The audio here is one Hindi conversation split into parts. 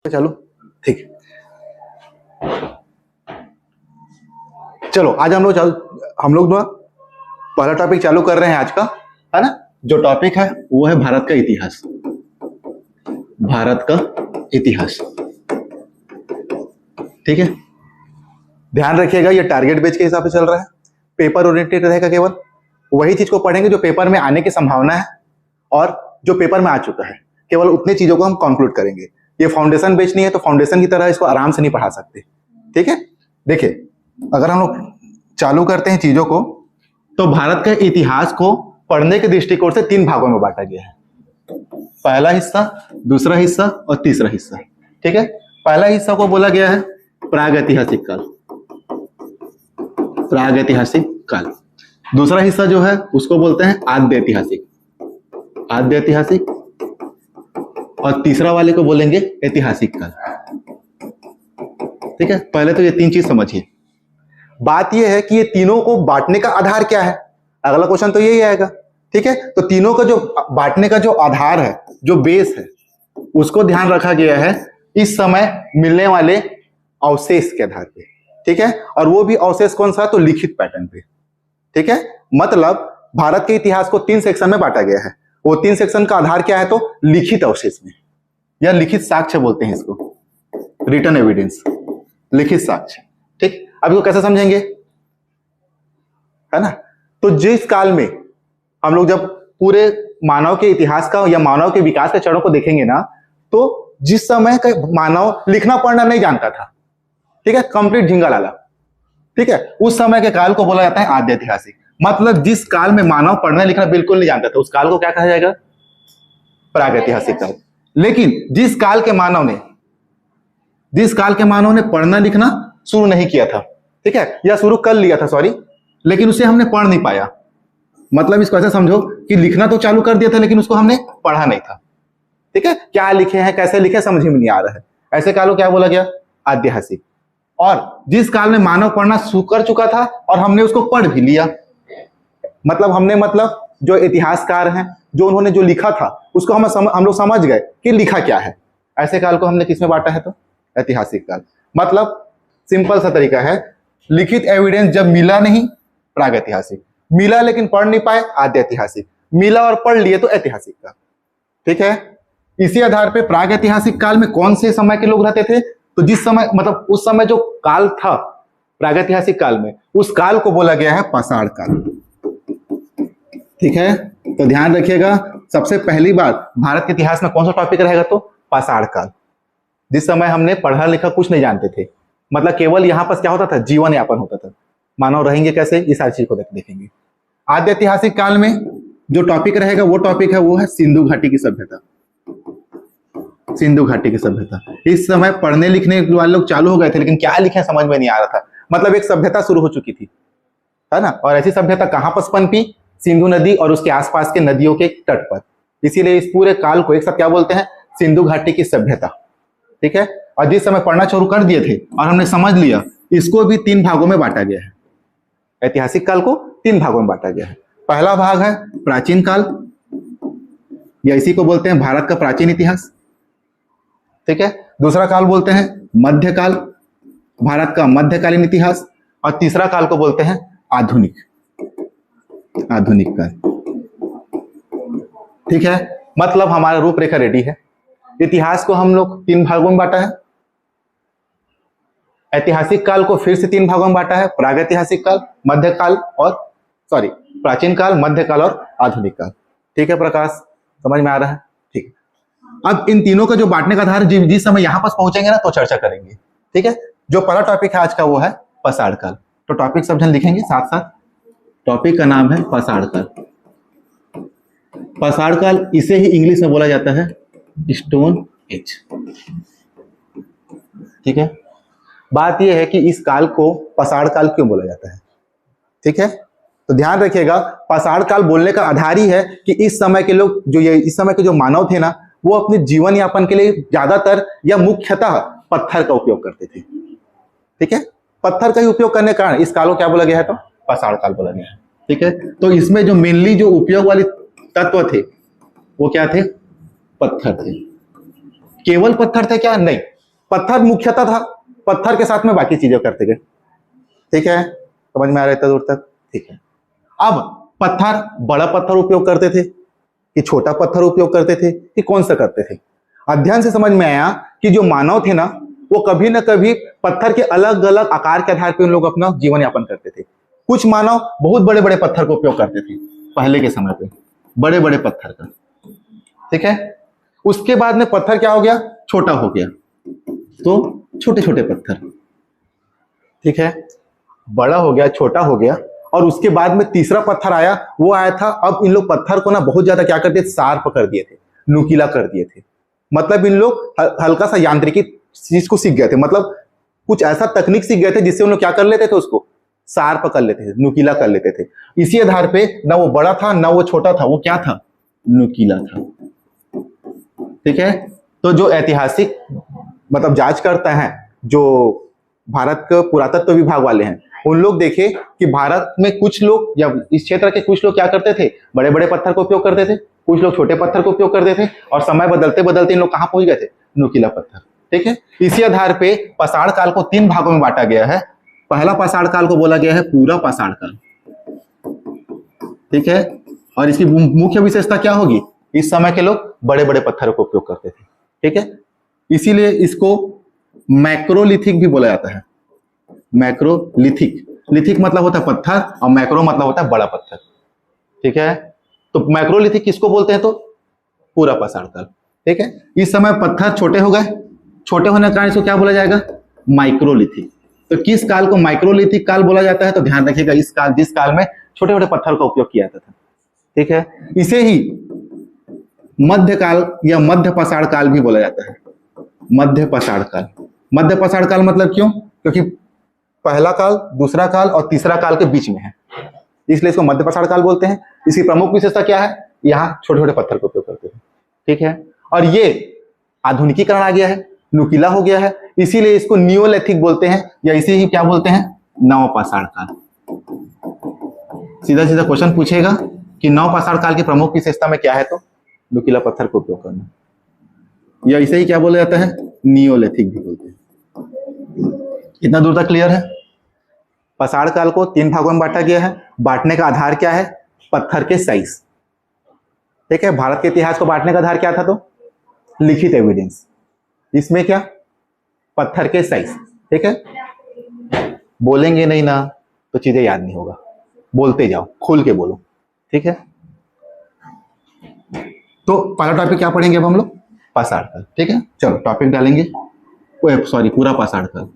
चलो ठीक है। चलो आज हम लोग ना पहला टॉपिक चालू कर रहे हैं आज का, है ना। जो टॉपिक है वो है भारत का इतिहास। भारत का इतिहास, ठीक है। ध्यान रखिएगा ये टारगेट बेस के हिसाब से चल रहा है, पेपर ओरिएंटेड रहेगा। केवल वही चीज को पढ़ेंगे जो पेपर में आने की संभावना है और जो पेपर में आ चुका है, केवल उतनी चीजों को हम कंक्लूड करेंगे। ये फाउंडेशन बेच नहीं है तो फाउंडेशन की तरह इसको आराम से नहीं पढ़ा सकते, ठीक है। देखिए अगर हम लोग चालू करते हैं चीजों को, तो भारत के इतिहास को पढ़ने के दृष्टिकोण से 3 भागों में बांटा गया है। पहला हिस्सा, दूसरा हिस्सा और तीसरा हिस्सा, ठीक है। पहला हिस्सा को बोला गया है प्रागैतिहासिक काल, प्रागैतिहासिक काल। दूसरा हिस्सा जो है उसको बोलते हैं आद्य ऐतिहासिक, आद्य ऐतिहासिक। और तीसरा वाले को बोलेंगे ऐतिहासिक काल, ठीक है। पहले तो ये 3 चीज समझिए। बात ये है कि ये तीनों को बांटने का आधार क्या है, अगला क्वेश्चन तो यही आएगा, ठीक है। तो तीनों का जो बांटने का जो आधार है, जो बेस है, उसको ध्यान रखा गया है इस समय मिलने वाले अवशेष के आधार पे, ठीक है। और वो भी अवशेष कौन सा, तो लिखित पैटर्न पे, ठीक है। मतलब भारत के इतिहास को 3 सेक्शन में बांटा गया है। वो 3 सेक्शन का आधार क्या है, तो लिखित अवशेष में, या लिखित साक्ष्य बोलते हैं इसको, रिटन एविडेंस, लिखित साक्ष्य, ठीक। अब इसको कैसे समझेंगे, है ना। तो जिस काल में हम लोग जब पूरे मानव के इतिहास का या मानव के विकास के चरणों को देखेंगे ना, तो जिस समय का मानव लिखना पढ़ना नहीं जानता था, ठीक है, कंप्लीट झिंगा लाला, ठीक है, उस समय के काल को बोला जाता है आद्य ऐतिहासिक। मतलब जिस काल में मानव पढ़ना लिखना बिल्कुल नहीं जानता था, उस काल को क्या कहा जाएगा, प्रागैतिहासिक काल। लेकिन जिस काल के मानव ने पढ़ना लिखना शुरू नहीं किया था, ठीक है, या शुरू कर लिया था, सॉरी, लेकिन उसे हमने पढ़ नहीं पाया। मतलब इसको ऐसे समझो कि लिखना तो चालू कर दिया था लेकिन उसको हमने पढ़ा नहीं था, ठीक है। क्या लिखे हैं, कैसे लिखे, समझ में नहीं आ रहा है, ऐसे काल को क्या बोला गया, आद्यहासिक। और जिस काल में मानव पढ़ना शुरू कर चुका था और हमने उसको पढ़ भी लिया, मतलब जो इतिहासकार हैं, जो उन्होंने जो लिखा था उसको हम लोग समझ गए कि लिखा क्या है, ऐसे काल को हमने किसमें बांटा है, तो ऐतिहासिक काल। मतलब सिंपल सा तरीका है, लिखित एविडेंस जब मिला नहीं, प्रागैतिहासिक। मिला लेकिन पढ़ नहीं पाए, आद्य ऐतिहासिक। मिला और पढ़ लिए तो ऐतिहासिक काल, ठीक है। इसी आधार पे प्रागैतिहासिक काल में कौन से समय के लोग रहते थे, तो जिस समय, मतलब उस समय जो काल था प्रागैतिहासिक काल में, उस काल को बोला गया है पाषाण काल, ठीक है। तो ध्यान रखिएगा, सबसे पहली बार भारत के इतिहास में कौन सा टॉपिक रहेगा, तो पाषाण काल। जिस समय हमने पढ़ा लिखा कुछ नहीं जानते थे, मतलब केवल यहाँ पर क्या होता था, जीवन यापन होता था, मानव रहेंगे कैसे, इस सारी चीज को देखेंगे। आद्य ऐतिहासिक काल में जो टॉपिक रहेगा वो टॉपिक है, वो है सिंधु घाटी की सभ्यता, सिंधु घाटी की सभ्यता। इस समय पढ़ने लिखने वाले लोग चालू हो गए थे लेकिन क्या लिखे समझ में नहीं आ रहा था। मतलब एक सभ्यता शुरू हो चुकी थी, है ना। और ऐसी सभ्यता कहां पर पनपी, सिंधु नदी और उसके आसपास के नदियों के तट पर। इसीलिए इस पूरे काल को एक साथ क्या बोलते हैं, सिंधु घाटी की सभ्यता, ठीक है। और जिस समय पढ़ना शुरू कर दिए थे और हमने समझ लिया, इसको भी 3 भागों में बांटा गया है। ऐतिहासिक काल को 3 भागों में बांटा गया है। पहला भाग है प्राचीन काल, या इसी को बोलते हैं भारत का प्राचीन इतिहास, ठीक है। दूसरा काल बोलते हैं मध्यकाल, भारत का मध्यकालीन इतिहास। और तीसरा काल को बोलते हैं आधुनिक, आधुनिक काल, ठीक है। मतलब हमारा रूपरेखा रेडी है। इतिहास को हम लोग 3 भागों में बांटा है। ऐतिहासिक काल को फिर से 3 भागों में बांटा है, प्रागैतिहासिक काल, मध्यकाल और प्राचीन काल, मध्यकाल और आधुनिक काल, ठीक है। प्रकाश समझ में आ रहा है, ठीक है। अब इन तीनों का जो बांटने का आधार, जिस समय यहां पास पहुंचेंगे ना तो चर्चा करेंगे, ठीक है। जो पहला टॉपिक है आज का वो है पाषाण काल। तो टॉपिक सब जन लिखेंगे साथ साथ। टॉपिक का नाम है पाषाण काल। पाषाण काल, इसे ही इंग्लिश में बोला जाता है स्टोन एज, ठीक है। बात यह है कि इस काल को पाषाण काल क्यों बोला जाता है, ठीक है। तो ध्यान रखिएगा, पाषाण काल बोलने का आधार ही है कि इस समय के लोग, इस समय के जो मानव थे ना, वो अपने जीवन यापन के लिए ज्यादातर या मुख्यतः पत्थर का उपयोग करते थे, ठीक है। पत्थर का ही उपयोग करने का कारण इस काल को क्या बोला गया है, तो पाषाण काल बोला गया है, ठीक है। तो इसमें जो मेनली जो उपयोग वाले तत्व थे वो क्या थे, पत्थर थे, केवल पत्थर थे क्या? नहीं, पत्थर मुख्यतः था, पत्थर के साथ में बाकी चीजें करते गए। ठीक है, समझ में आ रहा है इतना दूर तक? ठीक है। अब पत्थर, बड़ा पत्थर उपयोग करते थे कि छोटा पत्थर उपयोग करते थे कि कौन सा करते थे? अध्ययन से समझ में आया कि जो मानव थे ना, वो कभी ना कभी पत्थर के अलग अलग आकार के आधार पर उन लोग अपना जीवन यापन करते थे। कुछ मानव बहुत बड़े बड़े पत्थर का उपयोग करते थे पहले के समय पे, बड़े बड़े पत्थर का। ठीक है, उसके बाद में पत्थर क्या हो गया? छोटा हो गया, तो छोटे छोटे पत्थर। ठीक है, बड़ा हो गया, छोटा हो गया, और उसके बाद में तीसरा पत्थर आया, वो आया था, अब इन लोग पत्थर को ना बहुत ज्यादा क्या करते थे? शार्प कर दिए थे, नुकीला कर दिए थे। मतलब इन लोग हल्का सा यांत्रिकी चीज को सीख गए थे, मतलब कुछ ऐसा तकनीक सीख गए थे जिससे उन लोग क्या कर लेते थे? उसको शार्प कर लेते थे, नुकीला कर लेते थे। इसी आधार पे ना वो बड़ा था ना वो छोटा था, वो क्या था? नुकीला था। ठीक है, तो जो ऐतिहासिक मतलब जांच करते हैं, जो भारत के पुरातत्व विभाग वाले हैं, उन लोग देखे कि भारत में कुछ लोग या इस क्षेत्र के कुछ लोग क्या करते थे? बड़े बड़े पत्थर का उपयोग करते थे, कुछ लोग छोटे पत्थर का उपयोग करते थे, और समय बदलते बदलते इन लोग कहां पहुंच गए थे? नुकीला पत्थर। ठीक है, इसी आधार पे पाषाण काल को 3 भागों में बांटा गया है। पहला पाषाण काल को बोला गया है पूरा पाषाण काल। ठीक है, और इसकी मुख्य विशेषता क्या होगी? इस समय के लोग बड़े बड़े पत्थरों का उपयोग करते थे। ठीक है, इसीलिए इसको मैक्रोलिथिक भी बोला जाता है। मैक्रोलिथिक, लिथिक मतलब होता है पत्थर और मैक्रो मतलब होता है बड़ा पत्थर। ठीक है, तो मैक्रोलिथिक किसको बोलते हैं? तो पूरा पाषाण काल। ठीक है, इस समय पत्थर छोटे हो गए, छोटे होने के कारण इसको क्या बोला जाएगा? माइक्रोलिथिक। तो किस काल को माइक्रोलिथिक काल बोला जाता है? तो ध्यान रखिएगा, इस काल, जिस काल में छोटे छोटे पत्थर का उपयोग किया जाता था। ठीक है, इसे ही मध्यकाल या मध्य पाषाण काल भी बोला जाता है। मध्य पाषाण काल, मध्य पाषाण काल मतलब क्यों? क्योंकि पहला काल, दूसरा काल और तीसरा काल के बीच में है, इसलिए इसको मध्य पाषाण काल बोलते हैं। इसकी प्रमुख विशेषता क्या है? यहाँ छोटे छोटे पत्थर का उपयोग करते हैं। ठीक है, और ये आधुनिकीकरण आ गया है, नुकीला हो गया है, इसीलिए इसको नियोलिथिक बोलते हैं, या इसे ही क्या बोलते हैं? नवपाषाण काल। सीधा सीधा क्वेश्चन पूछेगा कि नवपाषाण काल की प्रमुख विशेषता में क्या है, तो नुकीला पत्थर का उपयोग करना, या इसे ही क्या बोला जाता है? नियोलिथिक भी बोलते हैं। इतना दूर तक क्लियर है? पाषाण काल को 3 भागों में बांटा गया है। बांटने का आधार क्या है? पत्थर के साइज। ठीक है, भारत के इतिहास को बांटने का आधार क्या था? तो लिखित एविडेंस। इसमें क्या? पत्थर के साइज। ठीक है, बोलेंगे नहीं ना तो चीजें याद नहीं होगा, बोलते जाओ, खोल के बोलो। ठीक है, तो पहला टॉपिक क्या पढ़ेंगे अब हम लोग? पाषाण काल। ठीक है, चलो टॉपिक डालेंगे, सॉरी, पूरा पाषाण काल।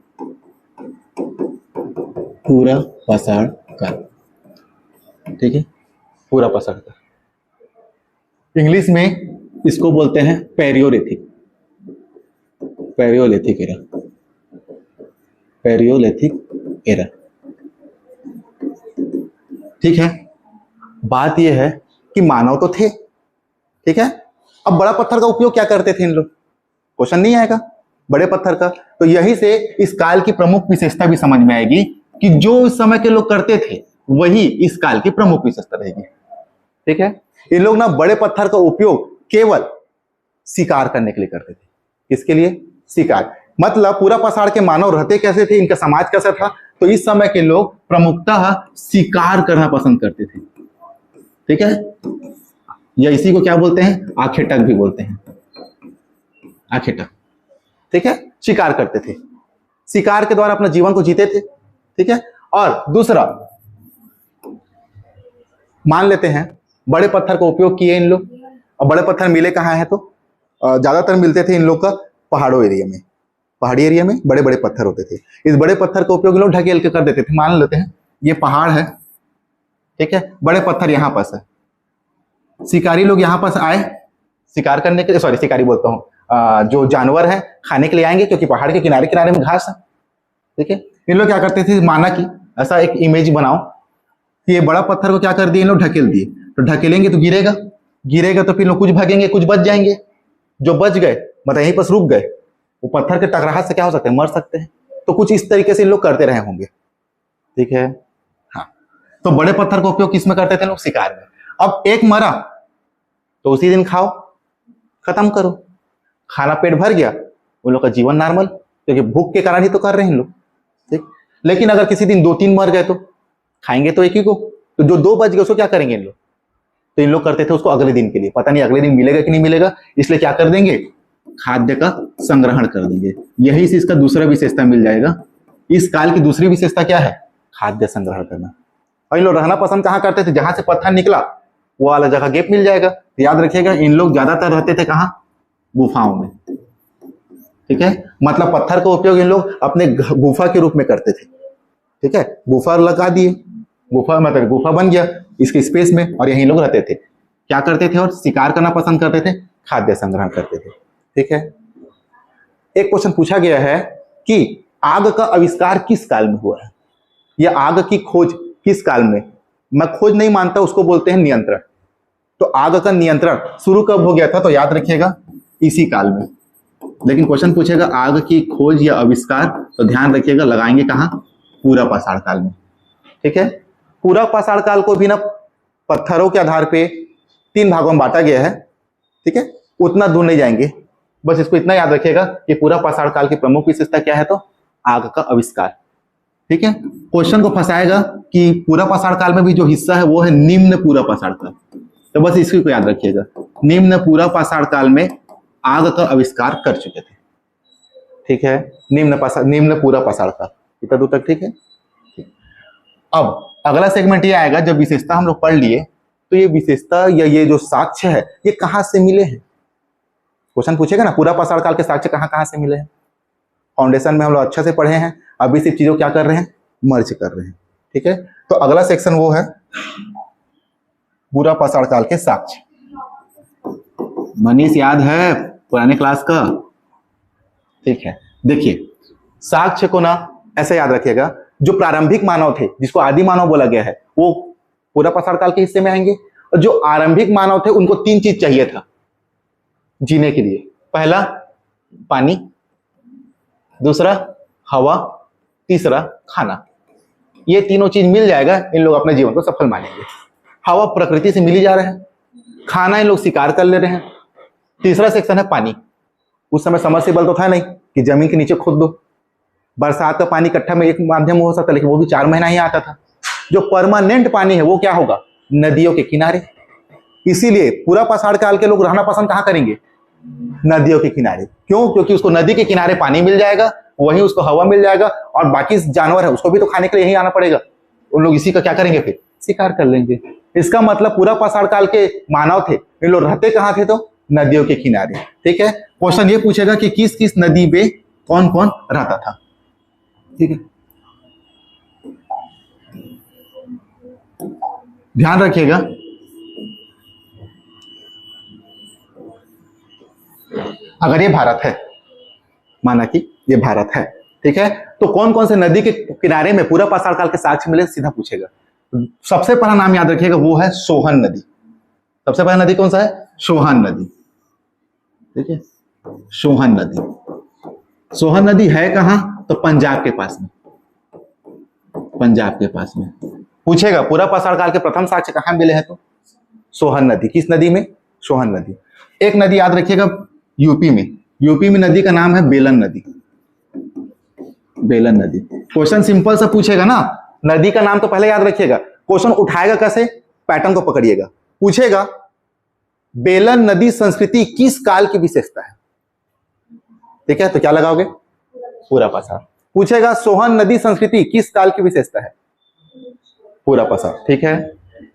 पूरा पाषाण काल। ठीक है, पूरा पाषाण काल। इंग्लिश में इसको बोलते हैं पेरियोलिथिक। पेरियोलिथिक एरा, पेरियोलिथिक एरा। ठीक है, बात यह है कि मानव तो थे, ठीक है, अब बड़ा पत्थर का उपयोग क्या करते थे इन लोग? क्वेश्चन नहीं आएगा बड़े पत्थर का। तो यही से इस काल की प्रमुख विशेषता भी समझ में आएगी कि जो उस समय के लोग करते थे वही इस काल की प्रमुख विशेषता रहेगी। ठीक है, इन लोग ना बड़े पत्थर का उपयोग केवल शिकार करने के लिए करते थे। किसके लिए? शिकार। मतलब पूरा पाषाण के मानव रहते कैसे थे, इनका समाज कैसा था? तो इस समय के लोग प्रमुखतः शिकार करना पसंद करते थे। ठीक है, या इसी को क्या बोलते हैं? आखेटक भी बोलते हैं, आखेटक। ठीक है, शिकार करते थे, शिकार के द्वारा अपना जीवन को जीते थे। ठीक है, और दूसरा मान लेते हैं बड़े पत्थर का उपयोग किए इन लोग, और बड़े पत्थर मिले कहाँ हैं? तो ज्यादातर मिलते थे इन लोग का पहाड़ों एरिया में। पहाड़ी एरिया में बड़े बड़े पत्थर होते थे, इस बड़े पत्थर का उपयोग लोग ढकेल के कर देते थे। मान लेते हैं ये पहाड़ है, ठीक है, बड़े पत्थर यहाँ पास है, शिकारी लोग यहाँ पास आए शिकार करने के लिए, सॉरी शिकारी बोलता हूँ, जो जानवर है खाने के लिए आएंगे, क्योंकि पहाड़ के किनारे किनारे में घास है। ठीक है, इन लोग क्या करते थे? माना कि ऐसा एक इमेज बनाओ कि ये बड़ा पत्थर को क्या कर दिए इन लोग? ढकेल दिए। तो ढकेलेंगे तो गिरेगा, गिरेगा तो फिर लोग कुछ भागेंगे, कुछ बच जाएंगे। जो बच गए मतलब यहीं पर रुक गए, वो पत्थर के टकराहट से क्या हो सकते हैं? मर सकते हैं। तो कुछ इस तरीके से इन लोग करते रहे होंगे। ठीक है, हाँ, तो बड़े पत्थर का उपयोग किस में करते थे लोग? शिकार में। अब एक मरा तो उसी दिन खाओ, खत्म करो। खाना पेट भर गया, उन लोग का जीवन नॉर्मल, क्योंकि भूख के कारण ही तो कर रहे हैं इन लोग, ठीक। लेकिन अगर किसी दिन 2-3 मर गए तो खाएंगे तो एक ही को, तो जो 2 बच गए उसको क्या करेंगे इन लोग? तो इन लोग करते थे उसको अगले दिन के लिए, पता नहीं अगले दिन मिलेगा कि नहीं मिलेगा, इसलिए क्या कर देंगे, खाद्य का संग्रहण कर देंगे। यही से इसका दूसरा विशेषता मिल जाएगा। इस काल की दूसरी विशेषता क्या है? खाद्य संग्रहण करना। और इन लोग रहना पसंद कहाँ करते थे? जहां से पत्थर निकला वो वाला जगह गैप मिल जाएगा। तो याद रखिएगा इन लोग ज्यादातर रहते थे कहाँ? गुफाओं में, ठीक है। मतलब पत्थर का उपयोग इन लोग अपने गुफा के रूप में करते थे, ठीक है। गुफा लगा दिए, गुफा मतलब गुफा बन गया इसके स्पेस में, और यहीं लोग रहते थे। क्या करते थे? और शिकार करना पसंद करते थे, खाद्य संग्रहण करते थे, ठीक है। एक क्वेश्चन पूछा गया है कि आग का आविष्कार किस काल में हुआ है, या आग की खोज किस काल में? मैं खोज नहीं मानता, उसको बोलते हैं नियंत्रण। तो आग का नियंत्रण शुरू कब हो गया था? तो याद रखिएगा इसी काल में। लेकिन क्वेश्चन पूछेगा आग की खोज या आविष्कार, तो ध्यान रखिएगा लगाएंगे कहाँ? पूरा पाषाण काल में, ठीक है। पूरा पाषाण काल को भी ना पत्थरों के आधार पे 3 भागों में बांटा गया है, ठीक है। उतना दूर नहीं जाएंगे, बस इसको इतना याद रखिएगा कि पूरा पाषाण काल की प्रमुख विशेषता क्या है? तो आग का आविष्कार, ठीक है। क्वेश्चन को फंसाएगा कि पूरा पाषाण काल में भी जो हिस्सा है वो है निम्न पूरा पाषाण काल, तो बस इसी को याद रखिएगा। निम्न पूरा पाषाण काल में आग का आविष्कार कर चुके थे, ठीक है। निम्न पूरा पाषाण काल, इतना दूर तक, ठीक है। अब अगला सेगमेंट ये आएगा, जब विशेषता हम लोग पढ़ लिए तो ये विशेषता या ये जो साक्ष्य है ये कहां से मिले हैं? क्वेश्चन पूछेगा ना पूरा पाषाण काल के साक्ष्य कहां कहां से मिले हैं। फाउंडेशन में हम लोग अच्छे से पढ़े हैं, अभी सिर्फ चीजों क्या कर रहे हैं? मर्ज कर रहे हैं, ठीक है। तो अगला सेक्शन वो है पूरा पाषाण काल के साक्ष्य। मनीष याद है पुराने क्लास का? ठीक है, देखिए साक्ष्य को ना ऐसे याद रखिएगा, जो प्रारंभिक मानव थे जिसको आदि मानव बोला गया है वो पूरा पाषाण काल के हिस्से में आएंगे। और जो आरंभिक मानव थे उनको 3 चीज चाहिए था जीने के लिए। पहला पानी, दूसरा हवा, तीसरा खाना। ये तीनों चीज मिल जाएगा इन लोग अपने जीवन को सफल मानेंगे। हवा प्रकृति से मिली जा रहा है, खाना इन लोग शिकार कर ले रहे हैं, तीसरा सेक्शन है पानी। उस समय समरसेबल तो था नहीं कि जमीन के नीचे खोद दो। बरसात का पानी इकट्ठा में एक माध्यम हो सकता, लेकिन वो भी 4 महीना ही आता था। जो परमानेंट पानी है वो क्या होगा? नदियों के किनारे। इसीलिए पूरा पाषाण काल के लोग रहना पसंद कहां करेंगे? नदियों के किनारे। क्यों? क्योंकि उसको नदी के किनारे पानी मिल जाएगा, वहीं उसको हवा मिल जाएगा, और बाकी जानवर है उसको भी तो खाने के लिए यही आना पड़ेगा। उन लोग इसी का क्या करेंगे? फिर शिकार कर लेंगे। इसका मतलब पूरा पाषाण काल के मानव थे, इन लोग रहते कहां थे? तो नदियों के किनारे, ठीक है। क्वेश्चन ये पूछेगा कि किस किस नदी पे कौन कौन रहता था, ठीक है। ध्यान रखिएगा, अगर ये भारत है, माना कि ये भारत है, ठीक है, तो कौन कौन से नदी के किनारे में पूरा पाषाण काल के साक्ष्य मिले, सीधा पूछेगा। सबसे पहला नाम याद रखिएगा वो है सोहन नदी। सबसे पहला नदी कौन सा है? सोहन नदी, ठीक है। सोहन नदी, सोहन नदी है कहां? तो पंजाब के पास में, पंजाब के पास में। पूछेगा पूरा पाषाण काल के प्रथम साक्ष्य कहां मिले हैं? तो सोहन नदी। किस नदी में? सोहन नदी। एक नदी याद रखिएगा यूपी में, यूपी में नदी का नाम है बेलन नदी, बेलन नदी। क्वेश्चन सिंपल सा पूछेगा ना, नदी का नाम तो पहले याद रखिएगा, क्वेश्चन उठाएगा कैसे? पैटर्न को पकड़िएगा। पूछेगा बेलन नदी संस्कृति किस काल की विशेषता है, ठीक है, तो क्या लगाओगे? पूरा पाषाण। पूछेगा सोहन नदी संस्कृति किस काल की विशेषता है? पूरा पाषाण, ठीक है।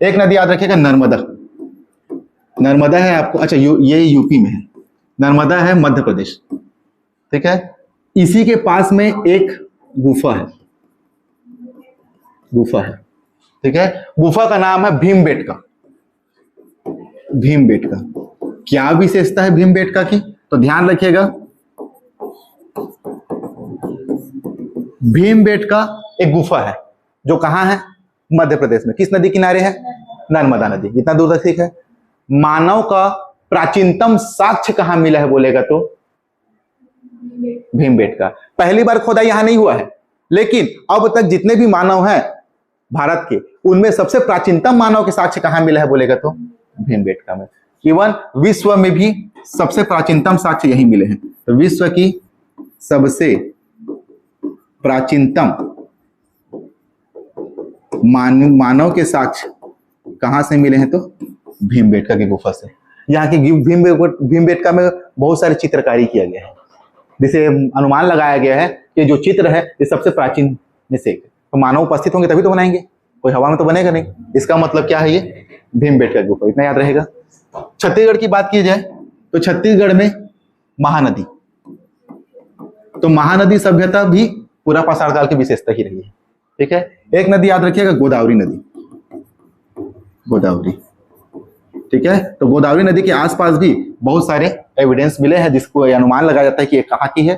एक नदी याद रखिएगा नर्मदा, नर्मदा है आपको, अच्छा ये यूपी में है, नर्मदा है मध्य प्रदेश, ठीक है। इसी के पास में एक गुफा है, गुफा है, ठीक है। गुफा का नाम है भीमबेटका, भीमबेटका। क्या विशेषता है भीमबेटका की? तो ध्यान रखिएगा भीमबेटका एक गुफा है जो कहां है? मध्य प्रदेश में। किस नदी किनारे है? नर्मदा नदी। इतना दूर तक ठीक है। मानव का प्राचीनतम साक्ष्य कहां मिला है बोलेगा तो भीमबेटका। पहली बार खोदाई यहां नहीं हुआ है, लेकिन अब तक जितने भी मानव हैं भारत के, उनमें सबसे प्राचीनतम मानव के साक्ष्य कहां मिला है बोलेगा तो भीमबेटका में। इवन विश्व में भी सबसे प्राचीनतम साक्ष्य यही मिले हैं। तो विश्व की सबसे प्राचीनतम मानव के साक्ष्य कहां से मिले हैं? तो भीमबेटका की गुफा से। यहाँ की भीमबेटका में बहुत सारी चित्रकारी किया गया है, जिसे अनुमान लगाया गया है कि जो चित्र है ये सबसे प्राचीन में से। तो मानव उपस्थित होंगे तभी तो बनाएंगे, कोई हवा में तो बनेगा नहीं। इसका मतलब क्या है? ये भीमबेटका गुफा, इतना याद रहेगा। छत्तीसगढ़ की बात की जाए तो छत्तीसगढ़ में महानदी, तो महानदी सभ्यता भी पूरा पाषाण काल की विशेषता ही रही है। ठीक है, एक नदी याद रखिएगा, गोदावरी नदी। गोदावरी, ठीक है। तो गोदावरी नदी के आसपास भी बहुत सारे एविडेंस मिले हैं, जिसको अनुमान लगाया जाता है कि ये कहाँ की है?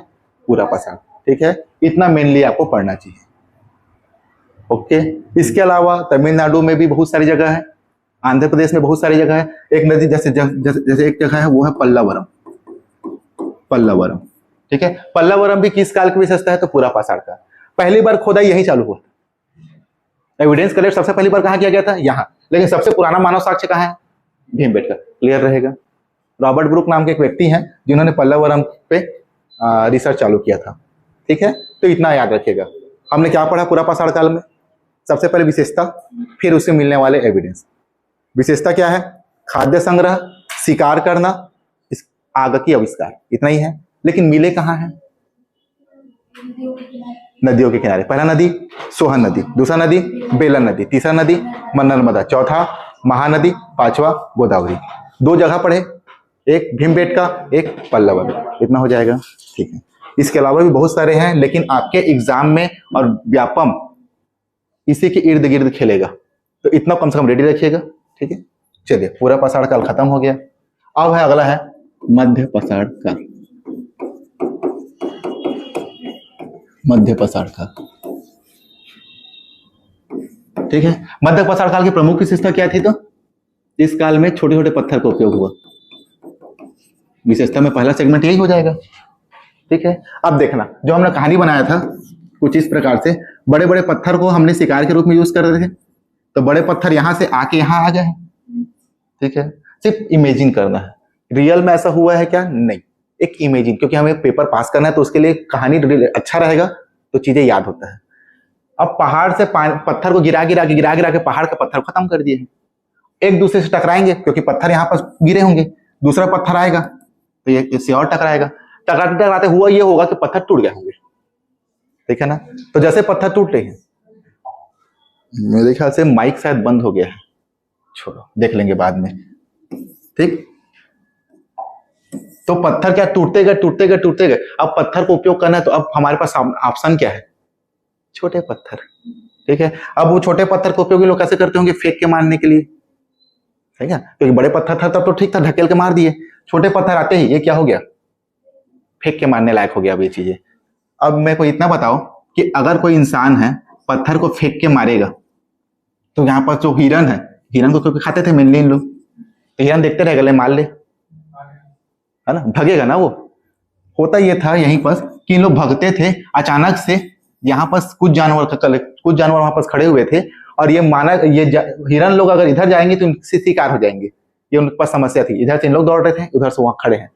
पूरा पाषाण। ठीक है, इतना मेनली आपको पढ़ना चाहिए। ओके, इसके अलावा तमिलनाडु में भी बहुत सारी जगह है, आंध्र प्रदेश में बहुत सारी जगह है। एक नदी जैसे एक जगह है वो है पल्लावरम। पल्लावरम, ठीक है। पल्लावरम भी किस काल की विशेषता है? तो पूरा पाषाण का। पहली बार खोदाई यही चालू हुआ था। एविडेंस कलेक्ट सबसे पहली बार कहाँ किया गया था? यहाँ। लेकिन सबसे पुराना मानव साक्ष्य कहाँ है? भीमबेटका। क्लियर रहेगा। रॉबर्ट ब्रूक नाम के एक व्यक्ति हैं जिन्होंने पल्लावरम पे रिसर्च चालू किया था। ठीक है, तो इतना याद रखिएगा। हमने क्या पढ़ा पूरा पाषाण काल में? सबसे पहले विशेषता, फिर उससे मिलने वाले एविडेंस। विशेषता क्या है? खाद्य संग्रह, शिकार करना, आग की आविष्कार, इतना ही है। लेकिन मिले कहाँ है? नदियों के किनारे। पहला नदी सोहन नदी, दूसरा नदी बेलन नदी, तीसरा नदी नर्मदा, चौथा महानदी, पांचवा गोदावरी। 2 जगह पढ़े, एक भीमबेटका, एक पल्लावरम। इतना हो जाएगा। ठीक है, इसके अलावा भी बहुत सारे हैं, लेकिन आपके एग्जाम में और व्यापम इसी के इर्द गिर्द खेलेगा, तो इतना कम से कम रेडी रखिएगा। ठीक है, चलिए, पूरा पाषाण काल खत्म हो गया। अब है अगला है मध्य पाषाण काल। मध्य पाषाण काल, ठीक है। मध्य पाषाण काल की प्रमुख विशेषता क्या थी? तो इस काल में छोटे छोटे पत्थर का उपयोग हुआ। विशेषता में पहला सेगमेंट यही हो जाएगा। ठीक है, अब देखना, जो हमने कहानी बनाया था कुछ इस प्रकार से, बड़े बड़े पत्थर को हमने शिकार के रूप में यूज कर रहे थे, तो बड़े पत्थर यहां से आके यहां आ गए। ठीक है, सिर्फ इमेजिन करना है। रियल में ऐसा हुआ है क्या? नहीं, एक इमेजिन, क्योंकि हमें पेपर पास करना है तो उसके लिए कहानी अच्छा रहेगा तो चीजें याद होता है। अब पहाड़ से पत्थर को गिरा गिरा के पहाड़ के पत्थर खत्म कर दिए हैं। एक दूसरे से टकराएंगे क्योंकि पत्थर यहाँ पर गिरे होंगे, दूसरा पत्थर आएगा तो ये इससे और टकराएगा। टकराते टकराते हुआ ये होगा कि पत्थर टूट गए होंगे। ठीक है ना। तो जैसे पत्थर टूट रहे हैं, मेरे ख्याल से माइक शायद बंद हो गया है, छोड़ो देख लेंगे बाद में। ठीक, तो पत्थर क्या टूटते गए। अब पत्थर को उपयोग करना है तो अब हमारे पास ऑप्शन क्या है? छोटे पत्थर। ठीक है, अब वो छोटे पत्थर को उपयोग लोग कैसे करते होंगे? फेंक के मारने के लिए। ठीक है, क्योंकि बड़े पत्थर था तब तो ठीक था, ढकेल के मार दिए। छोटे पत्थर आते ही ये क्या हो गया? फेंक के मारने लायक हो गया अब ये चीजें। अब मेरे को इतना बताओ कि अगर कोई इंसान है पत्थर को फेंक के मारेगा, तो यहाँ पर जो हिरन है, हिरन को क्योंकि खाते थे मेनली इन लोग, तो हिरन देखते रहेगा, ले मार ले, है ना, भगेगा ना वो। होता ये था यहीं पर कि इन लोग भगते थे, अचानक से यहाँ पर कुछ जानवर वहां पर खड़े हुए थे, और ये हिरन लोग अगर इधर जाएंगे तो इनसे शिकार हो जाएंगे, ये उनके पास समस्या थी। इधर से इन लोग दौड़ रहे थे, उधर से वहां खड़े हैं।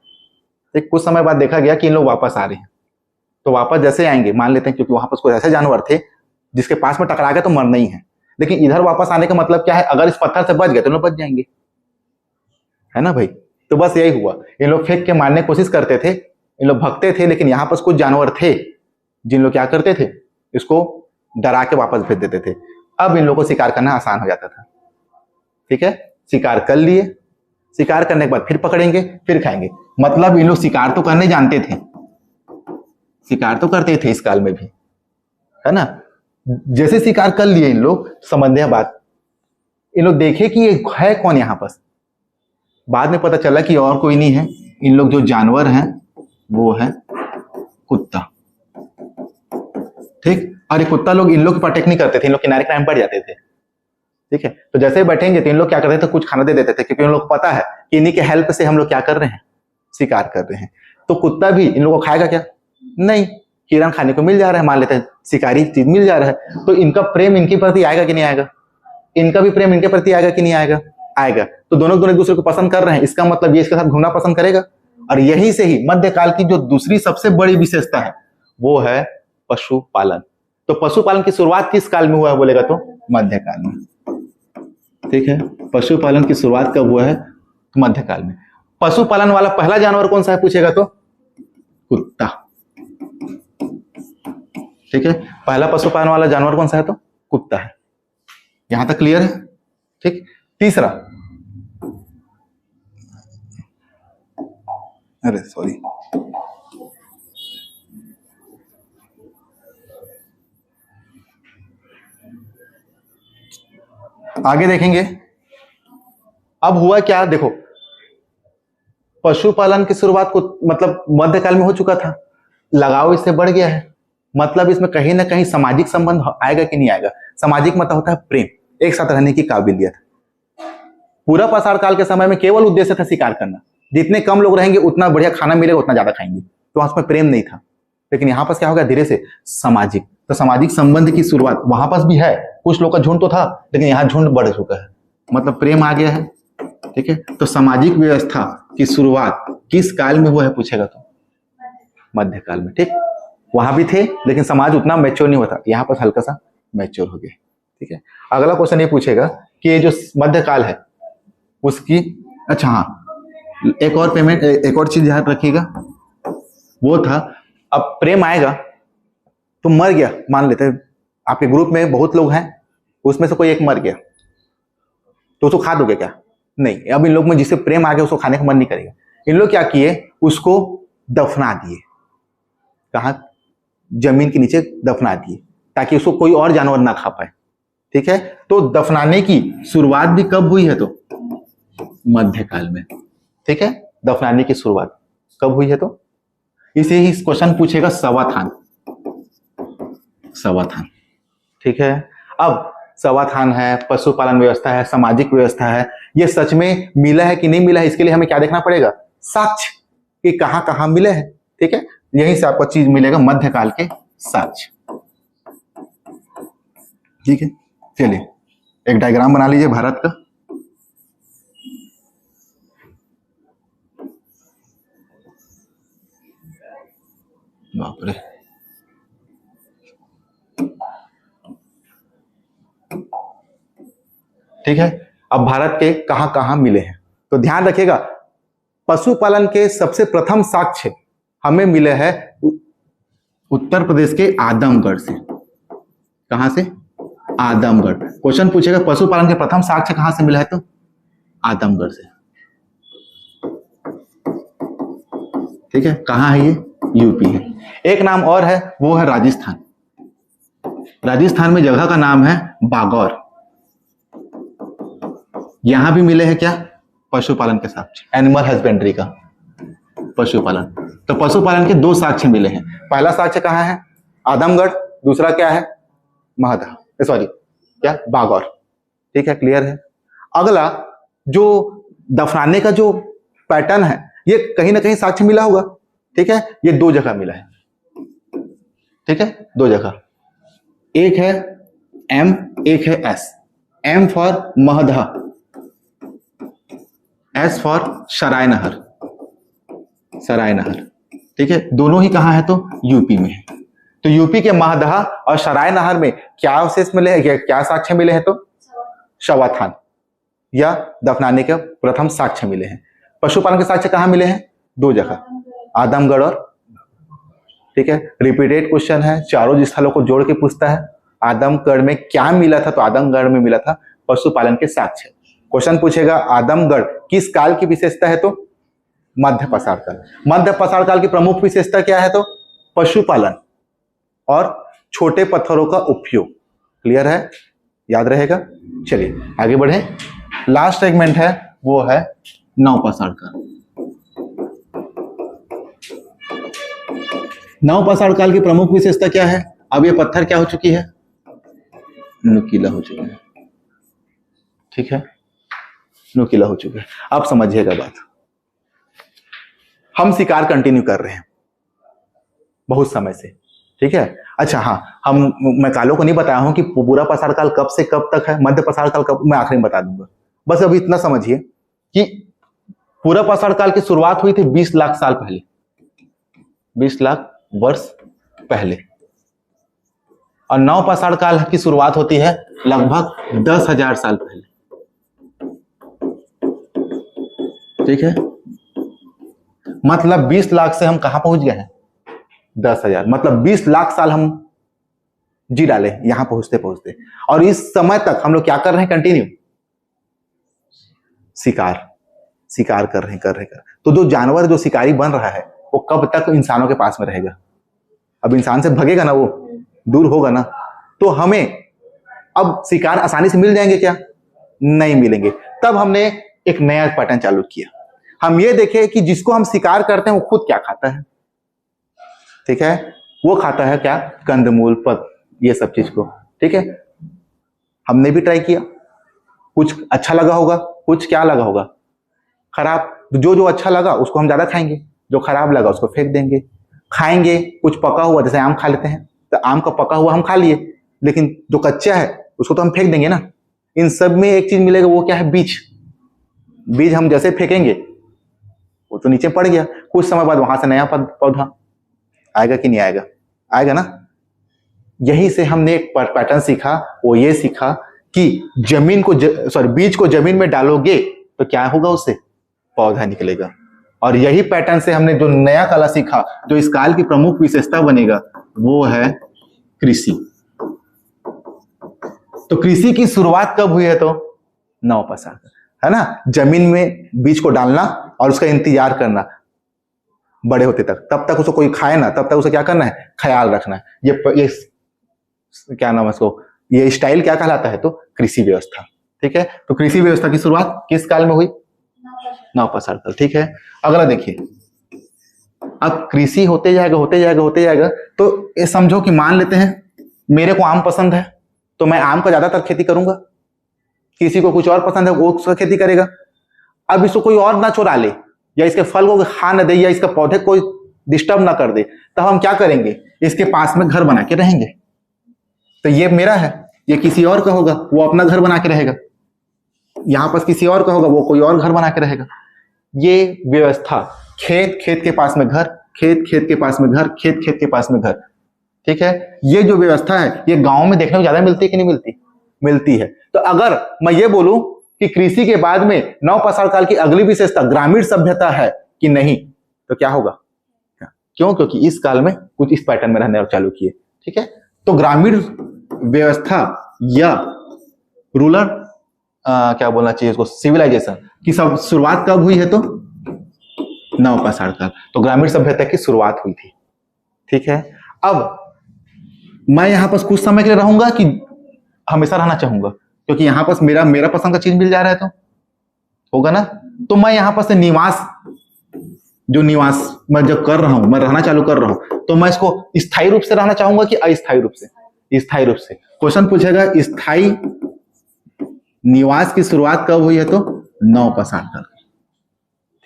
तो कुछ समय बाद देखा गया कि इन लोग वापस आ रहे हैं, तो वापस जैसे आएंगे, मान लेते हैं क्योंकि वहां पर कोई ऐसे जानवर थे जिसके पास में टकरा गए तो मरना ही है, लेकिन इधर वापस आने का मतलब क्या है? अगर इस पत्थर से बच गए तो लोग बच जाएंगे, है ना भाई। तो बस यही हुआ, इन लोग फेंक के मारने की कोशिश करते थे, इन लोग भगते थे, लेकिन यहाँ पर कुछ जानवर थे जिन लोग क्या करते थे, इसको डरा के वापस भेज देते थे। अब इन लोगों को शिकार करना आसान हो जाता था। ठीक है, शिकार कर लिए, शिकार करने के बाद फिर पकड़ेंगे, फिर खाएंगे। मतलब इन लोग शिकार तो करने जानते थे, शिकार तो करते थे इस काल में भी, है ना। जैसे शिकार कर लिए इन लोग, समझने बात, इन लोग देखे कि ये है कौन यहाँ पर। बाद में पता चला कि और कोई नहीं है, इन लोग जो जानवर हैं वो है कुत्ता। ठीक, और ये कुत्ता लोग इन लोग की प्रोटेक्ट नहीं करते थे, इन लोग किनारे किनारे बढ़ जाते थे। ठीक है, तो जैसे ही बैठेंगे तो इन लोग क्या करते थे? कुछ खाना दे देते थे, क्योंकि इन लोग को पता है कि इन्हीं के हेल्प से हम लोग क्या कर रहे हैं? शिकार कर रहे हैं। तो कुत्ता भी इन लोगों को खाएगा क्या? नहीं, हिरन खाने को मिल जा रहा है, मान लेते हैं शिकारी चीज मिल जा रहा है, तो इनका प्रेम इनके प्रति आएगा कि नहीं आएगा? इनका भी प्रेम इनके प्रति आएगा कि नहीं आएगा? आएगा। तो दोनों दोनों एक दूसरे को पसंद कर रहे हैं, इसका मतलब ये इसके साथ घूमना पसंद करेगा। और यहीं से ही मध्यकाल की जो दूसरी सबसे बड़ी विशेषता है वो है पशुपालन। तो पशुपालन की शुरुआत किस काल में हुआ है बोलेगा तो मध्यकाल में। ठीक है, पशुपालन की शुरुआत कब हुआ है? मध्यकाल में। पशुपालन वाला पहला जानवर कौन सा है पूछेगा तो कुत्ता। ठीक है, पहला पशुपालन वाला जानवर कौन सा है तो कुत्ता है। यहां तक क्लियर है? ठीक। तीसरा, अरे सॉरी, आगे देखेंगे। अब हुआ क्या, देखो पशुपालन की शुरुआत को मतलब मध्यकाल में हो चुका था, लगाव इससे बढ़ गया है, मतलब इसमें कहीं ना कहीं सामाजिक संबंध आएगा कि नहीं आएगा। सामाजिक मतलब होता है प्रेम, एक साथ रहने की काबिलियत। पूरा पाषाण काल के समय में केवल उद्देश्य था शिकार करना, जितने कम लोग रहेंगे उतना बढ़िया खाना मिलेगा, उतना ज्यादा खाएंगे, तो उसमें प्रेम नहीं था। लेकिन यहाँ पर क्या हो गया, धीरे से सामाजिक, तो सामाजिक संबंध की शुरुआत वहां पर भी है, कुछ लोग का झुंड तो था लेकिन यहाँ झुंड बढ़ चुका है, मतलब प्रेम आ गया है। ठीक है, तो सामाजिक व्यवस्था की शुरुआत किस काल में हुआ है पूछेगा तो मध्यकाल में। ठीक, वहां भी थे लेकिन समाज उतना मैच्योर नहीं हुआ था, यहाँ पर हल्का सा मैच्योर हो गया। ठीक है, अगला क्वेश्चन ये पूछेगा कि ये जो मध्यकाल है उसकी, अच्छा हाँ, एक और पेमेंट, एक और चीज याद रखिएगा, वो था अब प्रेम आएगा तो मर गया, मान लेते हैं आपके ग्रुप में बहुत लोग हैं, उसमें से कोई एक मर गया तो उसको खा दोगे क्या? नहीं। अब इन लोग में जिससे प्रेम आ गया उसको खाने का मन नहीं करेगा। इन लोग क्या किए, उसको दफना दिए। कहा? जमीन के नीचे दफना दिए ताकि उसको कोई और जानवर ना खा पाए। ठीक है, तो दफनाने की शुरुआत भी कब हुई है तो मध्यकाल में। ठीक है, दफनाने की शुरुआत कब हुई है तो इसे ही क्वेश्चन पूछेगा सवाथान। सवाथान। ठीक है, अब सवाथान है, पशुपालन व्यवस्था है, सामाजिक व्यवस्था है, ये सच में मिला है कि नहीं मिला है, इसके लिए हमें क्या देखना पड़ेगा, साक्ष्य कि कहां कहां मिले हैं। ठीक है, यहीं से आपको चीज मिलेगा मध्यकाल के साक्ष्य। ठीक है, चलिए एक डायग्राम बना लीजिए भारत का। बाप रे, ठीक है, अब भारत के कहां कहां मिले हैं तो ध्यान रखिएगा, पशुपालन के सबसे प्रथम साक्ष्य हमें मिले हैं उत्तर प्रदेश के आदमगढ़ से। कहां से? आदमगढ़। क्वेश्चन पूछेगा पशुपालन के प्रथम साक्ष्य कहां से मिला है तो आदमगढ़ से। ठीक है, कहां है ये? यूपी है। एक नाम और है, वो है राजस्थान। राजस्थान में जगह का नाम है बागौर। यहां भी मिले हैं क्या? पशुपालन के साक्ष्य, एनिमल हस्बेंड्री का पशुपालन। तो पशुपालन के दो साक्ष्य मिले हैं। पहला साक्ष्य कहां है? आदमगढ़। दूसरा क्या है? महदा, सॉरी क्या, बागौर। ठीक है, क्लियर है। अगला जो दफनाने का जो पैटर्न है, ये कहीं ना कहीं साक्ष्य मिला होगा। ठीक है, ये दो जगह मिला है। ठीक है, दो जगह, एक है एम, एक है S. M for Mahda, S for Sarai Nahar. Sarai नहर। ठीक है, दोनों ही कहां है तो यूपी में है। तो यूपी के महदहा और सराय नहर में क्या अवशेष मिले हैं, क्या साक्ष्य मिले हैं तो शवाथान या दफनाने के प्रथम साक्ष्य मिले हैं। पशुपालन के साक्ष्य कहां मिले हैं? दो जगह, आदमगढ़ और, ठीक है, रिपीटेड क्वेश्चन है, चारों स्थलों को जोड़ के पूछता है। आदमगढ़ में क्या मिला था तो आदमगढ़ में मिला था पशुपालन के साक्ष्य। क्वेश्चन पूछेगा आदमगढ़ किस काल की विशेषता है तो मध्य पाषाण काल। मध्य पाषाण काल की प्रमुख विशेषता क्या है तो पशुपालन और छोटे पत्थरों का उपयोग। क्लियर है, याद रहेगा। चलिए आगे बढ़े। लास्ट सेगमेंट है वो है नवपाषाण काल। नवपाषाण काल की प्रमुख विशेषता क्या है? अब ये पत्थर क्या हो चुकी है? नुकीला हो चुका है। ठीक है, नुकीला हो चुका है। अब समझिएगा बात, हम शिकार कंटिन्यू कर रहे हैं बहुत समय से। ठीक है, अच्छा हाँ, मैं कालों को नहीं बताया हूं कि पूरा पाषाण काल कब से कब तक है, मध्य पाषाण काल कब, मैं आखिरी में बता दूंगा। बस अभी इतना समझिए कि पूरा पाषाण काल की शुरुआत हुई थी 20 लाख साल पहले, 20 लाख वर्ष पहले, और नव पाषाण काल की शुरुआत होती है लगभग 10,000 साल पहले। ठीक है, मतलब 20 लाख से हम कहां पहुंच गए हैं? 10,000, मतलब 20 लाख साल हम जी डाले यहां पहुंचते पहुंचते। और इस समय तक हम लोग क्या कर रहे हैं? कंटिन्यू शिकार कर रहे हैं। तो जो जानवर, जो शिकारी बन रहा है, वो कब तक इंसानों के पास में रहेगा? अब इंसान से भगेगा ना, वो दूर होगा ना, तो हमें अब शिकार आसानी से मिल जाएंगे क्या? नहीं मिलेंगे। तब हमने एक नया पैटर्न चालू किया। हम ये देखे कि जिसको हम शिकार करते हैं वो खुद क्या खाता है। ठीक है, वो खाता है क्या? कंदमूल, ये सब चीज को। ठीक है, हमने भी ट्राई किया, कुछ अच्छा लगा होगा, कुछ क्या लगा होगा? खराब। जो अच्छा लगा उसको हम ज्यादा खाएंगे, जो खराब लगा उसको फेंक देंगे। खाएंगे कुछ पका हुआ, जैसे आम खा लेते हैं, तो आम का पका हुआ हम खा लिए, लेकिन जो कच्चा है उसको तो हम फेंक देंगे ना। इन सब में एक चीज मिलेगा, वो क्या है? बीज हम जैसे फेंकेंगे वो तो नीचे पड़ गया, कुछ समय बाद वहां से नया पौधा आएगा कि नहीं आएगा? आएगा ना। यही से हमने एक पैटर्न सीखा, वो ये सीखा कि बीज को जमीन में डालोगे तो क्या होगा? उससे पौधा निकलेगा। और यही पैटर्न से हमने जो नया कला सीखा, जो इस काल की प्रमुख विशेषता बनेगा, वो है कृषि। तो कृषि की शुरुआत कब हुई है? तो नव पाषाण, है ना। जमीन में बीज को डालना और उसका इंतजार करना बड़े होते तक, तब तक उसको कोई खाए ना, तब तक उसे क्या करना है? ख्याल रखना है। ये क्या नाम है इसको, ये स्टाइल क्या कहलाता है? तो कृषि व्यवस्था। ठीक है, तो कृषि व्यवस्था की शुरुआत किस काल में हुई? नव पाषाण काल। ठीक है, अगला देखिए। अब कृषि होते जाएगा, तो ये समझो कि मान लेते हैं मेरे को आम पसंद है, तो मैं आम का ज्यादातर खेती करूंगा। किसी को कुछ और पसंद है, वो उसका खेती करेगा। अब इसको कोई और ना चुरा ले, या इसके फल को खा न दे, या इसके पौधे कोई डिस्टर्ब ना कर दे, तब हम क्या करेंगे? इसके पास में घर बना के रहेंगे। तो ये मेरा है, ये किसी और का होगा, वो अपना घर बना के रहेगा। यहां पर किसी और का होगा, वो कोई और घर बना के रहेगा। ये व्यवस्था, खेत के पास में घर, खेत के पास में घर, खेत के पास में घर। ठीक है, ये जो व्यवस्था है, ये गांव में देखने को ज्यादा मिलती है कि नहीं मिलती? मिलती है। तो अगर मैं ये बोलूं कि कृषि के बाद में नव पाषाण काल की अगली विशेषता ग्रामीण सभ्यता है कि नहीं, तो क्या होगा? क्यों? क्योंकि इस काल में कुछ इस पैटर्न में रहने चालू किए। ठीक है, तो ग्रामीण व्यवस्था या रूरल क्या बोलना चाहिए उसको, सिविलाइजेशन की सब शुरुआत कब हुई है? तो नव पाषाण काल। तो ग्रामीण सभ्यता की शुरुआत हुई थी। ठीक है, अब मैं यहां पर कुछ समय के लिए रहूंगा कि हमेशा रहना चाहूंगा? क्योंकि यहां पर मेरा पसंद का चीज मिल जा रहा है, तो होगा ना। तो मैं यहां पर से निवास मैं जब कर रहा हूं, मैं रहना चालू कर रहा हूं, तो मैं इसको स्थायी रूप से रहना चाहूंगा कि अस्थायी रूप से? स्थायी रूप से। क्वेश्चन पूछेगा स्थायी निवास की शुरुआत कब हुई है? तो नव पाषाण काल।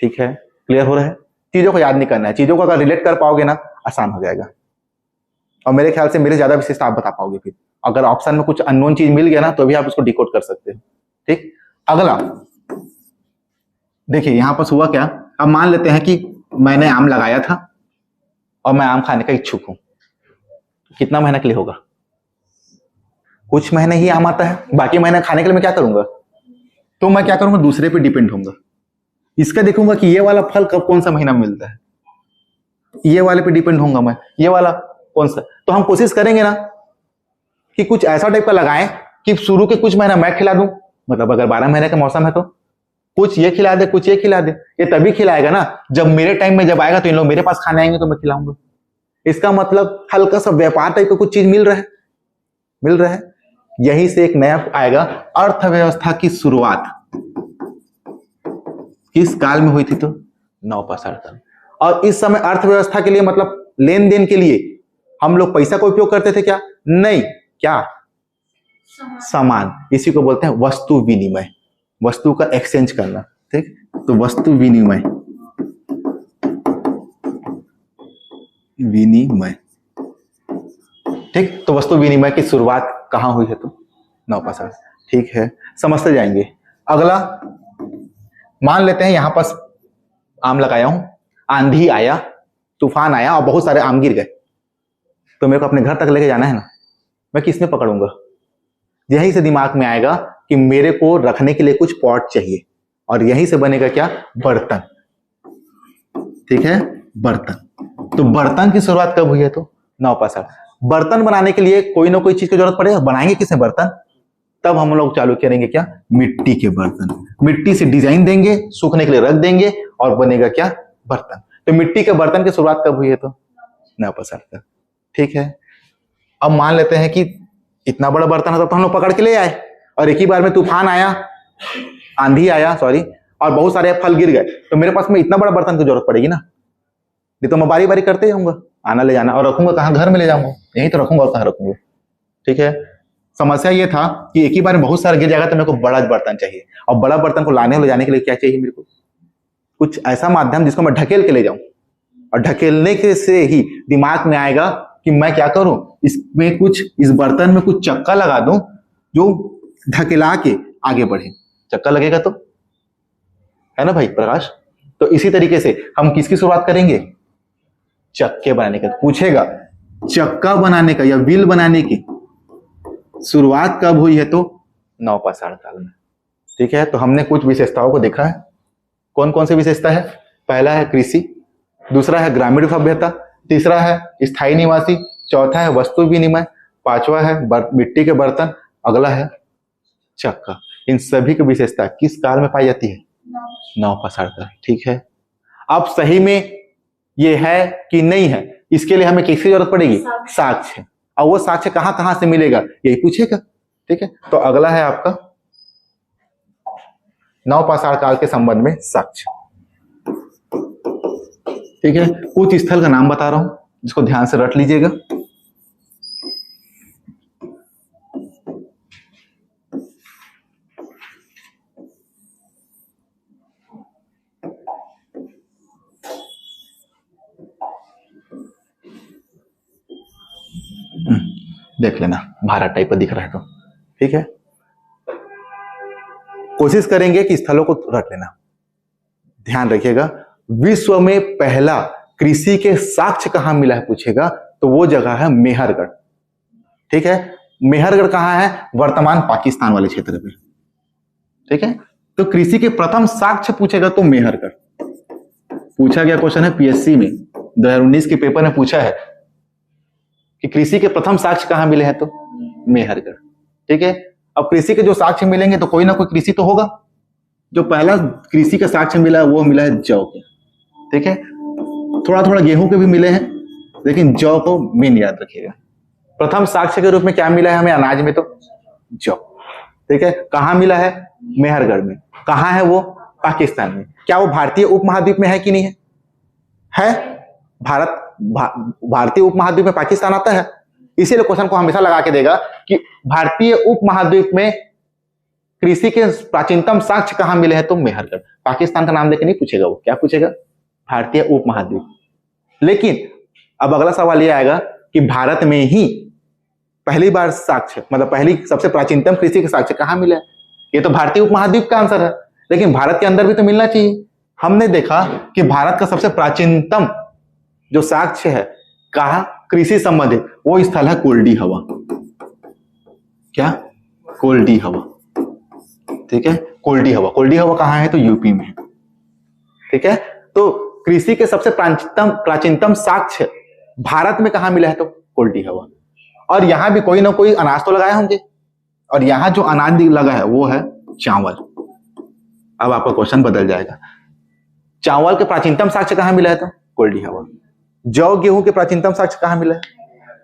ठीक है, क्लियर हो रहा है? चीजों को याद नहीं करना है, चीजों को अगर रिलेट कर पाओगे ना, आसान हो जाएगा। और मेरे ख्याल से मेरे ज्यादा विशेषता आप बता पाओगे। फिर अगर ऑप्शन में कुछ अननोन चीज मिल गया ना, तो भी आप उसको डिकोड कर सकते हो। ठीक, अगला देखिए, यहां पर हुआ क्या। अब मान लेते हैं कि मैंने आम लगाया था और मैं आम खाने का इच्छुक हूं। कितना महीना के लिए होगा? कुछ महीने ही आम आता है, बाकी महीने खाने के लिए मैं क्या करूंगा? तो मैं क्या करूंगा? दूसरे पे डिपेंड होऊंगा। इसका देखूंगा कि ये वाला फल कब, कौन सा महीना में मिलता है, ये वाले पे डिपेंड होऊंगा मैं, ये वाला कौन सा। तो हम कोशिश करेंगे ना कि कुछ ऐसा टाइप का लगाएं कि शुरू के कुछ महीना मैं खिला दूं। मतलब अगर 12 महीने का मौसम है तो कुछ ये खिला दे, कुछ ये खिला दे। ये तभी खिलाएगा ना जब मेरे टाइम में जब आएगा, तो इन लोग मेरे पास खाने आएंगे तो मैं खिलाऊंगा। इसका मतलब हल्का सा व्यापार टाइप का कुछ चीज मिल रहा है। यही से एक नया आएगा। अर्थव्यवस्था की शुरुआत किस काल में हुई थी? तो नव पाषाण काल। और इस समय अर्थव्यवस्था के लिए, मतलब लेन देन के लिए, हम लोग पैसा का उपयोग करते थे क्या? नहीं। क्या? सामान। इसी को बोलते हैं वस्तु विनिमय, वस्तु का एक्सचेंज करना। ठीक, तो वस्तु विनिमय ठीक, तो वस्तु विनिमय की शुरुआत कहां हुई है? तो नव पाषाण। ठीक है, समझते जाएंगे। अगला मान लेते हैं यहां पर आम लगाया हूं, आंधी आया, तूफान आया और बहुत सारे आम गिर गए, तो मेरे को अपने घर तक लेके जाना है ना, मैं किस में पकड़ूंगा? यहीं से दिमाग में आएगा कि मेरे को रखने के लिए कुछ पॉट चाहिए, और यहीं से बनेगा क्या? बर्तन। ठीक है, बर्तन। तो बर्तन की शुरुआत कब हुई है? तो नवपाषाण। बर्तन बनाने के लिए कोई ना कोई चीज की जरूरत पड़ेगा, बनाएंगे किससे बर्तन? तब हम लोग चालू करेंगे क्या? मिट्टी के बर्तन। मिट्टी से डिजाइन देंगे, सूखने के लिए रख देंगे और बनेगा क्या? बर्तन। तो मिट्टी के बर्तन की शुरुआत कब हुई है? तो नवपाषाण तक। ठीक है, अब मान लेते हैं कि इतना बड़ा बर्तन है तो हम लोग पकड़ के ले आए, और एक ही बार में तूफान आया, आंधी आया सॉरी, और बहुत सारे फल गिर गए, तो मेरे पास में इतना बड़ा बर्तन की जरूरत पड़ेगी ना, नहीं तो मैं बारी बारी करते जाऊंगा, आना ले जाना, और रखूंगा कहाँ? घर में ले जाऊंगा, यहीं तो रखूंगा, और कहाँ रखूंगा? ठीक है, समस्या ये था कि एक ही बार में बहुत सारा गिर जाएगा, तो मेरे को बड़ा बर्तन चाहिए, और बड़ा बर्तन को लाने ले जाने के लिए क्या चाहिए मेरे को? कुछ ऐसा माध्यम जिसको मैं ढकेल के ले जाऊं, और ढकेलने के से ही दिमाग में आएगा कि मैं क्या करूं, इसमें कुछ, इस बर्तन में कुछ चक्का लगा दूं जो ढकेला के आगे बढ़े। चक्का लगेगा तो, है ना भाई प्रकाश? तो इसी तरीके से हम किसकी शुरुआत करेंगे? चक्के बनाने का। पूछेगा चक्का बनाने का या व्हील बनाने की शुरुआत कब हुई है? तो नवपाषाण काल में। ठीक है, तो हमने कुछ विशेषताओं को देखा है। कौन कौन सी विशेषता है? पहला है कृषि, दूसरा है ग्रामीण सभ्यता, तीसरा है स्थायी निवासी, चौथा है वस्तु विनिमय, पांचवा है मिट्टी के बर्तन, अगला है चक्का। इन सभी की विशेषता किस काल में पाई जाती है? नवपाषाण काल। ठीक है, अब सही में ये है कि नहीं है, इसके लिए हमें किसकी जरूरत पड़ेगी? साक्ष्य। और वो साक्ष्य कहां कहां से मिलेगा, यही पूछेगा। ठीक है, तो अगला है आपका नवपाषाण काल के संबंध में साक्ष्य। ठीक है, कुछ स्थल का नाम बता रहा हूं, जिसको ध्यान से रट लीजिएगा। देख लेना, भारत टाइप का दिख रहा है तो ठीक है। कोशिश करेंगे कि स्थलों को रट लेना। ध्यान रखिएगा, विश्व में पहला कृषि के साक्ष्य कहां मिला है पूछेगा, तो वो जगह है मेहरगढ़। ठीक है, मेहरगढ़ कहां है? वर्तमान पाकिस्तान वाले क्षेत्र में। ठीक है, तो कृषि के प्रथम साक्ष्य पूछेगा तो मेहरगढ़। पूछा गया क्वेश्चन है पीएससी में, 2019 के पेपर में पूछा है कि कृषि के प्रथम साक्ष्य कहां मिले हैं, तो मेहरगढ़। ठीक है, अब कृषि के जो साक्ष्य मिलेंगे तो कोई ना कोई कृषि तो होगा। जो पहला कृषि का साक्ष्य मिला है वो मिला है जौ के। ठीक है, थोड़ा थोड़ा गेहूं के भी मिले हैं, लेकिन जौ को मेन याद रखिएगा। प्रथम साक्ष्य के रूप में क्या मिला है हमें अनाज में? तो जौ। ठीक है, कहां मिला है? मेहरगढ़ में। कहां है वो? पाकिस्तान में। क्या वो भारतीय उपमहाद्वीप में है कि नहीं है? है। भारतीय उपमहाद्वीप में पाकिस्तान आता है, इसीलिए क्वेश्चन को हमेशा लगा के देगा कि भारतीय उपमहाद्वीप में कृषि के प्राचीनतम साक्ष्य कहां मिले हैं? तो मेहरगढ़। पाकिस्तान का नाम लेके नहीं पूछेगा, वो क्या पूछेगा? भारतीय उपमहाद्वीप। लेकिन अब अगला सवाल ये आएगा कि भारत में ही पहली बार साक्ष्य, मतलब पहली सबसे प्राचीनतम कृषि के साक्ष्य कहां मिले? ये तो भारतीय उपमहाद्वीप का आंसर है, लेकिन भारत के अंदर भी तो मिलना चाहिए। हमने देखा कि भारत का सबसे प्राचीनतम जो साक्ष्य है कहा कृषि संबंधित, वो स्थल है कोल्डी हवा। क्या? कोल्डी हवा। ठीक है, कोल्डी हवा। कोल्डी हवा कहां है? तो यूपी में। ठीक है, तो कृषि के सबसे प्राचीनतम साक्ष्य भारत में कहां मिला है? तो कोल्डी हवा। और यहां भी कोई ना कोई अनाज तो लगाए होंगे, और यहां जो अनाज लगा है वो है चावल। अब आपका क्वेश्चन बदल जाएगा, चावल के प्राचीनतम साक्ष्य कहां मिला है? तो कोल्डी हवा। जौ गेहूं के प्राचीनतम साक्ष्य कहां मिला है?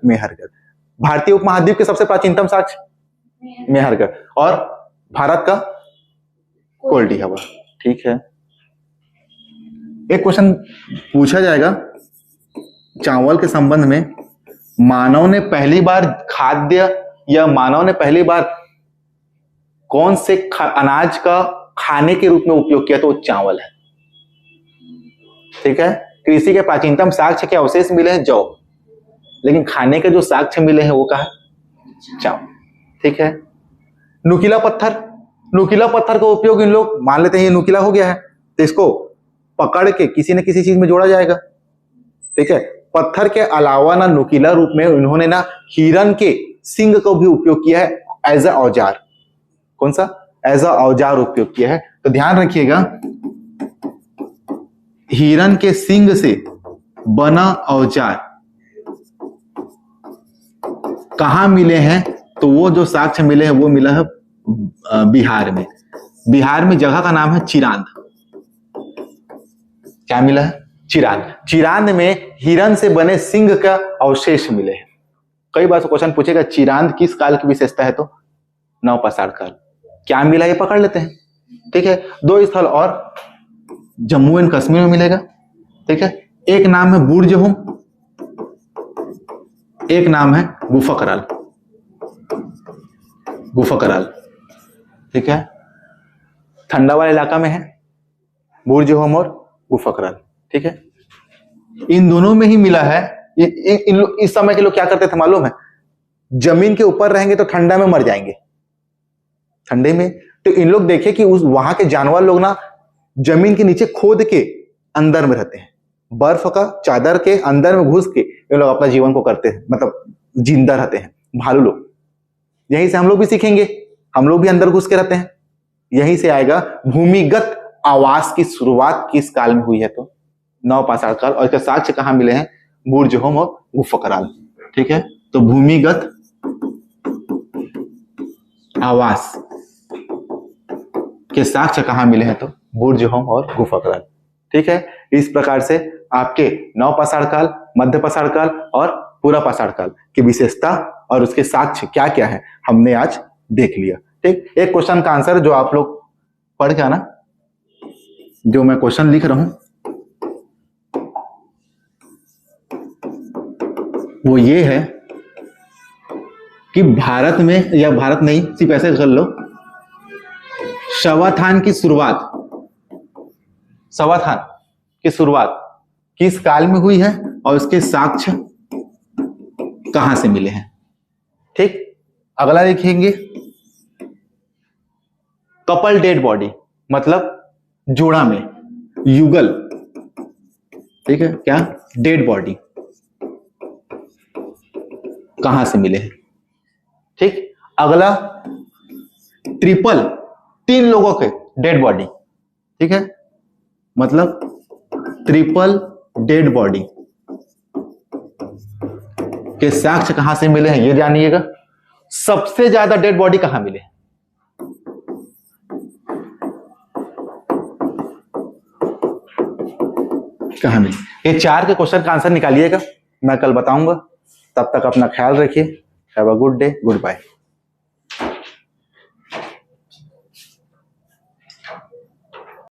मेहरगढ़। भारतीय उपमहाद्वीप के सबसे प्राचीनतम साक्ष्य मेहरगढ़, और भारत का कोल्डी हवा। ठीक है, एक क्वेश्चन पूछा जाएगा चावल के संबंध में, मानव ने पहली बार खाद्य या मानव ने पहली बार कौन से अनाज का खाने के रूप में उपयोग किया? तो चावल है। ठीक है, कृषि के प्राचीनतम साक्ष्य के अवशेष मिले हैं जौ, लेकिन खाने के जो साक्ष्य मिले हैं वो कहा? चावल। ठीक है, नुकीला पत्थर नुकीला पत्थर का उपयोग इन लोग मान लेते हैं ये नुकीला हो गया है तो इसको पकड़ के किसी न किसी चीज में जोड़ा जाएगा। ठीक है, पत्थर के अलावा ना नुकीला रूप में इन्होंने ना हिरन के सिंग का भी उपयोग किया है एज अ औजार। कौन सा? एज अ औजार उपयोग किया है। तो ध्यान रखिएगा, हिरन के सिंग से बना औजार कहां मिले हैं? तो वो जो साक्ष्य मिले हैं वो मिला है बिहार में। बिहार में जगह का नाम है चिरांद। क्या मिला है? चिरांद। चिरांद में हिरन से बने सिंह का अवशेष मिले हैं। कई बार क्वेश्चन पूछेगा चिरांद किस काल की विशेषता है, तो नवपाषाण काल। क्या मिला ये पकड़ लेते हैं। ठीक है, दो स्थल और जम्मू एंड कश्मीर में मिलेगा। ठीक है, एक नाम है बुर्जहोम, एक नाम है गुफा कराल। ठीक है, ठंडा वाला इलाका में है बुर्जहोम और गुफा कराल। ठीक है, इन दोनों में ही मिला है। इस समय के लोग क्या करते थे मालूम है? जमीन के ऊपर रहेंगे तो ठंडा में मर जाएंगे, ठंडे में। तो इन लोग देखे कि उस वहां के जानवर लोग ना जमीन के नीचे खोद के अंदर में रहते हैं, बर्फ का चादर के अंदर में घुस के ये लोग अपना जीवन को करते हैं, मतलब जिंदा रहते हैं भालू लोग। यहीं से हम लोग भी सीखेंगे, हम लोग भी अंदर घुस के रहते हैं। यहीं से आएगा भूमिगत आवास की शुरुआत किस काल में हुई है, तो नवपाषाण काल। और इसके साक्ष्य कहां मिले हैं? बुर्जहोम और गुफा कराल। ठीक है, तो भूमिगत आवास के साक्ष्य कहां मिले हैं? तो बुर्जहोम और गुफा कराल। ठीक है, इस प्रकार से आपके नवपाषाण काल, मध्यपाषाण काल और पूरा पाषाण काल की विशेषता और उसके साक्ष्य क्या क्या है हमने आज देख लिया। ठीक, एक क्वेश्चन का आंसर जो आप लोग पढ़ के आना, जो मैं क्वेश्चन लिख रहा हूं वो ये है कि भारत में, या भारत नहीं सिर्फ ऐसे कर लो, शवाथान की शुरुआत किस काल में हुई है और उसके साक्ष्य कहां से मिले हैं। ठीक, अगला लिखेंगे कपल डेड बॉडी, मतलब जोड़ा में, युगल। ठीक है, क्या? डेड बॉडी कहां से मिले हैं। ठीक, अगला ट्रिपल, 3 लोगों के डेड बॉडी। ठीक है, मतलब ट्रिपल डेड बॉडी के साक्ष्य कहां से मिले हैं ये जानिएगा। सबसे ज्यादा डेड बॉडी कहां मिले हैं? कहां मिले? ये 4 के क्वेश्चन का आंसर निकालिएगा, मैं कल बताऊंगा। तब तक अपना ख्याल रखिए। Have a good day, good bye.